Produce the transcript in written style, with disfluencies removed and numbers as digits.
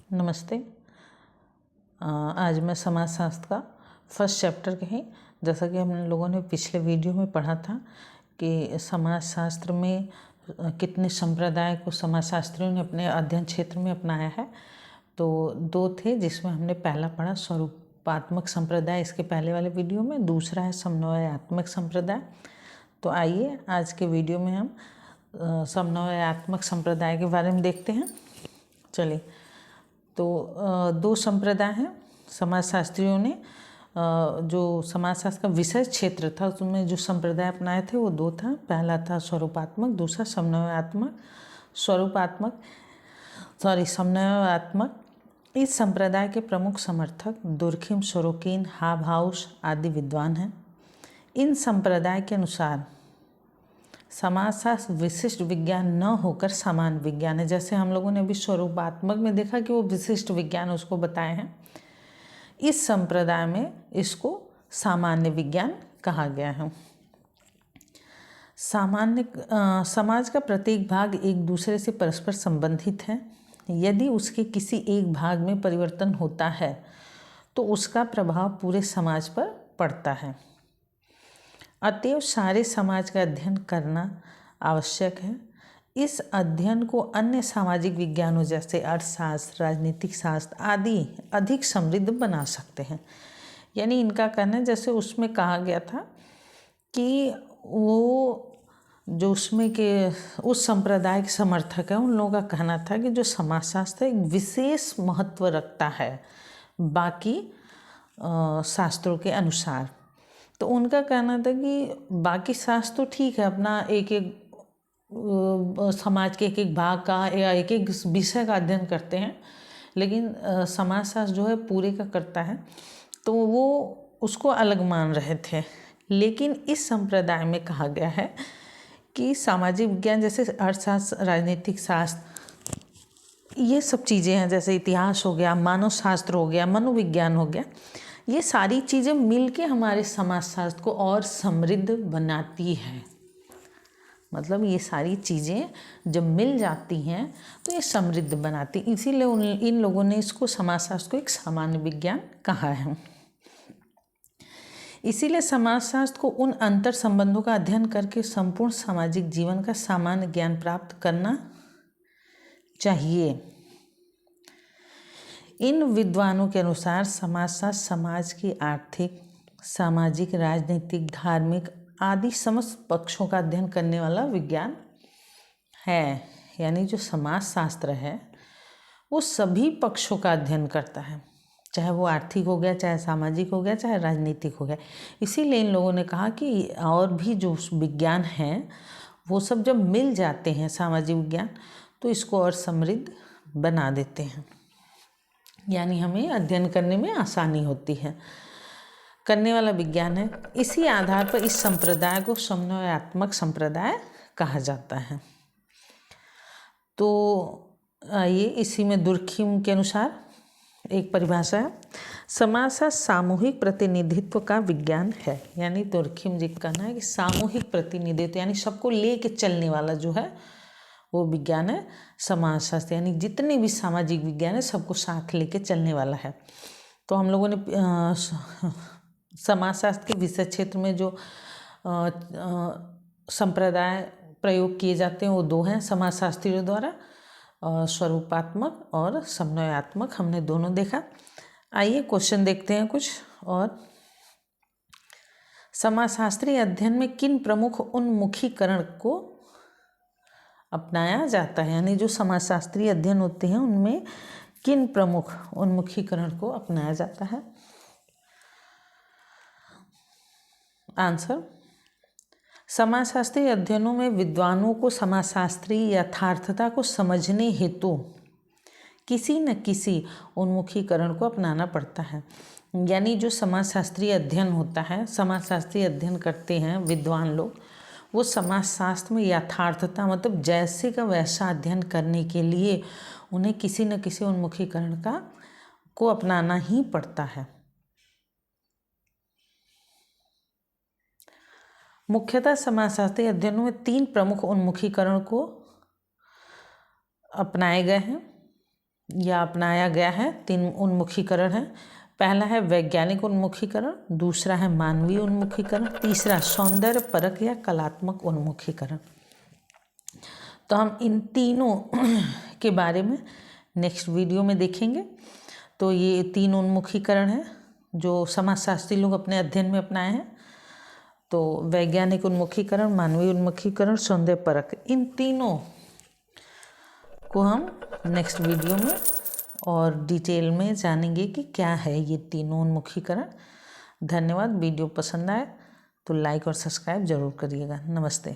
नमस्ते। आज मैं समाजशास्त्र का फर्स्ट चैप्टर के हैं। जैसा कि हम लोगों ने पिछले वीडियो में पढ़ा था कि समाजशास्त्र में कितने संप्रदाय को समाजशास्त्रियों ने अपने अध्ययन क्षेत्र में अपनाया है। तो 2 थे, जिसमें हमने पहला पढ़ा स्वरूपात्मक संप्रदाय इसके पहले वाले वीडियो में, दूसरा है समन्वयात्मक संप्रदाय। तो आइए आज के वीडियो में हम समन्वयात्मक संप्रदाय के बारे में देखते हैं। चलिए, तो 2 संप्रदाय हैं समाजशास्त्रियों ने। जो समाजशास्त्र का विषय क्षेत्र था उसमें जो संप्रदाय अपनाए थे वो 2 था। पहला था स्वरूपात्मक, दूसरा समन्वयात्मक। समन्वयात्मक इस संप्रदाय के प्रमुख समर्थक दुर्खिम, सोरोकिन, हाबहाउस आदि विद्वान हैं। इन संप्रदाय के अनुसार समाजशास्त्र विशिष्ट विज्ञान न होकर सामान्य विज्ञान है। जैसे हम लोगों ने अभी स्वरूपात्मक में देखा कि वो विशिष्ट विज्ञान उसको बताए हैं, इस संप्रदाय में इसको सामान्य विज्ञान कहा गया है। समाज का प्रत्येक भाग एक दूसरे से परस्पर संबंधित है। यदि उसके किसी एक भाग में परिवर्तन होता है तो उसका प्रभाव पूरे समाज पर पड़ता है। अतएव सारे समाज का अध्ययन करना आवश्यक है। इस अध्ययन को अन्य सामाजिक विज्ञानों जैसे अर्थशास्त्र, राजनीतिक शास्त्र आदि अधिक समृद्ध बना सकते हैं। यानी इनका कहना है, जैसे उसमें कहा गया था कि वो जो उसमें के उस संप्रदाय के समर्थक हैं, उन लोगों का कहना था कि जो समाजशास्त्र एक विशेष महत्व रखता है बाकी शास्त्रों के अनुसार। तो उनका कहना था कि बाकी शास्त्र तो ठीक है, अपना एक समाज के एक भाग का या एक विषय का अध्ययन करते हैं, लेकिन समाजशास्त्र जो है पूरे का करता है, तो वो उसको अलग मान रहे थे। लेकिन इस संप्रदाय में कहा गया है कि सामाजिक विज्ञान जैसे अर्थशास्त्र, राजनीतिक शास्त्र, ये सब चीज़ें हैं, जैसे इतिहास हो गया, मानव शास्त्र हो गया, मनोविज्ञान हो गया, ये सारी चीज़ें मिलके हमारे समाजशास्त्र को और समृद्ध बनाती है। मतलब ये सारी चीज़ें जब मिल जाती हैं तो ये समृद्ध बनाती, इसीलिए इन लोगों ने इसको समाजशास्त्र को एक सामान्य विज्ञान कहा है। इसीलिए समाजशास्त्र को उन अंतर संबंधों का अध्ययन करके संपूर्ण सामाजिक जीवन का सामान्य ज्ञान प्राप्त करना चाहिए। इन विद्वानों के अनुसार समाजशास्त्र समाज की आर्थिक, सामाजिक, राजनीतिक, धार्मिक आदि समस्त पक्षों का अध्ययन करने वाला विज्ञान है। यानी जो समाजशास्त्र है वो सभी पक्षों का अध्ययन करता है, चाहे वो आर्थिक हो गया, चाहे सामाजिक हो गया, चाहे राजनीतिक हो गया। इसीलिए इन लोगों ने कहा कि और भी जो विज्ञान हैं वो सब जब मिल जाते हैं सामाजिक विज्ञान, तो इसको और समृद्ध बना देते हैं। यानी हमें अध्ययन करने में आसानी होती है, करने वाला विज्ञान है। इसी आधार पर इस संप्रदाय को समन्वयात्मक संप्रदाय कहा जाता है। तो आइए, इसी में दुर्खिम के अनुसार एक परिभाषा है, समाजशास्त्र सामूहिक प्रतिनिधित्व का विज्ञान है। यानी दुर्खिम जी का कहना है कि सामूहिक प्रतिनिधित्व यानी सबको लेके चलने वाला जो है वो विज्ञान है समाजशास्त्र। यानी जितने भी सामाजिक विज्ञान है सबको साथ लेके चलने वाला है। तो हम लोगों ने समाजशास्त्र के विषय क्षेत्र में जो संप्रदाय प्रयोग किए जाते हैं वो 2 हैं समाजशास्त्रियों द्वारा, स्वरूपात्मक और समन्वयात्मक, हमने दोनों देखा। आइए क्वेश्चन देखते हैं कुछ और। समाजशास्त्रीय अध्ययन में किन प्रमुख उन्मुखीकरण को अपनाया जाता है? यानी जो समाजशास्त्रीय अध्ययन होते हैं उनमें किन प्रमुख उन्मुखीकरण को अपनाया जाता है? आंसर, समाजशास्त्रीय अध्ययनों में विद्वानों को समाजशास्त्रीय यथार्थता को समझने हेतु किसी न किसी उन्मुखीकरण को अपनाना पड़ता है। यानी जो समाजशास्त्रीय अध्ययन होता है, समाजशास्त्रीय अध्ययन करते हैं विद्वान लोग, वो समाजशास्त्र में यथार्थता मतलब जैसे का वैसा अध्ययन करने के लिए उन्हें किसी न किसी उन्मुखीकरण को अपनाना ही पड़ता है। मुख्यतः समाजशास्त्रीय अध्ययनों में 3 प्रमुख उन्मुखीकरण को अपनाए गए हैं। या अपनाया गया है। 3 उन्मुखीकरण है। पहला है वैज्ञानिक उन्मुखीकरण, दूसरा है मानवीय उन्मुखीकरण, तीसरा सौंदर्य परक या कलात्मक उन्मुखीकरण। तो हम इन तीनों के बारे में नेक्स्ट वीडियो में देखेंगे। तो ये 3 उन्मुखीकरण है जो समाजशास्त्री लोग अपने अध्ययन में अपनाए हैं। तो वैज्ञानिक उन्मुखीकरण, मानवीय उन्मुखीकरण, सौंदर्य परक, इन तीनों को हम नेक्स्ट वीडियो में और डिटेल में जानेंगे कि क्या है ये तीनों उन्मुखीकरण। धन्यवाद। वीडियो पसंद आए तो लाइक और सब्सक्राइब जरूर करिएगा। नमस्ते।